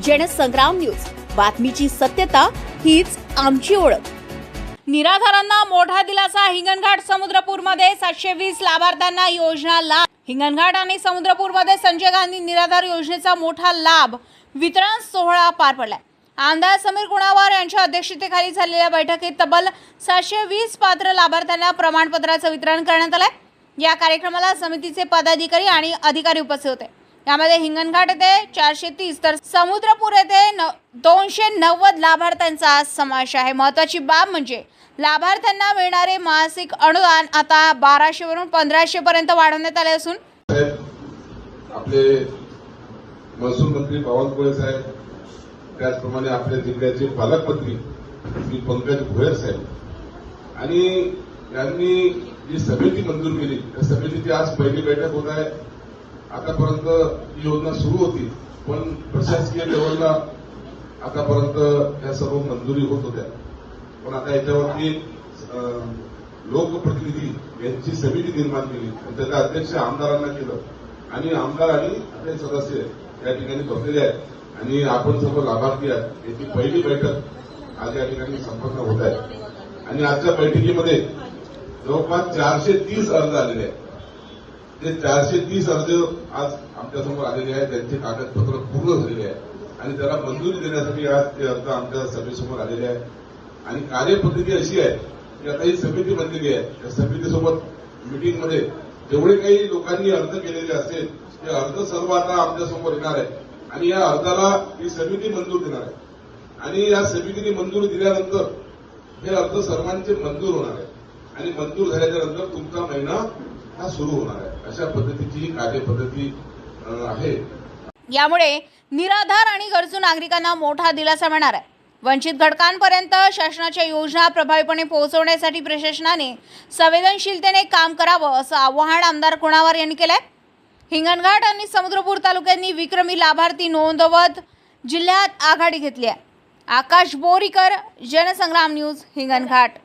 Jansangram news, बातमीची सत्यता हीच आमची ओळख। निराधारांना मोठा दिलासा। हिंगणघाट समुद्रपूरमध्ये 720 लाभार्थ्यांना योजना लाभ। हिंगणघाट आणि समुद्रपूरमध्ये संजय गांधी निराधार योजनेचा मोठा लाभ वितरण सोहळा पार पडला। आमदार समीर कुणावार यांच्या अध्यक्षतेखाली झालेल्या बैठकीत तब्बल 720 पात्र लाभार्थ्यांना प्रमाणपत्राचं वितरण करण्यात आलं। या कार्यक्रमाला समितीचे पदाधिकारी आणि अधिकारी उपस्थित होते। यामध्ये हिंगणघाट येथे 430 तर समुद्रपूर येथे 290 लाभार्थ्यांचा समावेश आहे। महत्त्वाची बाब म्हणजे लाभार्थ्यांना मिळणारे मासिक अनुदान आता 1200 वरून 1500 पर्यंत वाढवण्यात आले असून आपले महसूल मंत्री बावनकुळे साहेब, त्याचप्रमाणे आपल्या जिल्ह्याचे पालकमंत्री श्री पंकज भोयर साहेब आणि यांनी जी समिती मंजूर केली, त्या समितीची आज पहिली बैठक होत आहे। आतापर्यंत ही योजना सुरू होती, पण प्रशासकीय लेवलला आतापर्यंत या सर्व मंजुरी होत होत्या, पण आता याच्यावरती लोकप्रतिनिधी यांची समिती निर्माण केली आणि त्याचा अध्यक्ष आमदारांना केलं आणि आमदार आणि आपले सदस्य या ठिकाणी बसलेले आहेत आणि आपण सर्व लाभार्थी आहेत। याची पहिली बैठक आज या ठिकाणी संपन्न होत आहे आणि आजच्या बैठकीमध्ये जवळपास 430 अर्ज आलेले आहेत। ते 430 अर्ज आज आमच्यासमोर आलेले आहेत, त्यांचे कागदपत्र पूर्ण झालेले आहेत आणि त्याला मंजुरी देण्यासाठी आज ते अर्ज आमच्या सभेसमोर आलेले आहेत। आणि कार्यपद्धती अशी आहे की आता ही समिती बनलेली आहे, त्या समितीसोबत मिटिंगमध्ये जेवढे काही लोकांनी अर्ज केलेले असेल ते अर्ज सर्व आता आमच्यासमोर येणार आहे आणि या अर्जाला ही समिती मंजूर देणार आहे आणि या समितीने मंजुरी दिल्यानंतर हे अर्ज सर्वांचे मंजूर होणार आहे आणि मंजूर झाल्याच्या नंतर तुमचा महिना हा सुरू होणार आहे। अशा पद्धतीची ही कार्यपद्धती आहे। यामुळे निराधार आणि गरजू नागरिकांना मोठा दिलासा मिळणार आहे। वंचित घटकांपर्यंत शासनाच्या योजना प्रभावीपणे पोहोचवण्यासाठी प्रशासनाने संवेदनशीलतेने काम करावं असं आवाहन आमदार कुणावार यांनी केलंय। हिंगणघाट आणि समुद्रपूर तालुक्यांनी विक्रमी लाभार्थी नोंदवत जिल्ह्यात आघाडी घेतली आहे। आकाश बोरीकर, जनसंग्राम न्यूज, हिंगणघाट।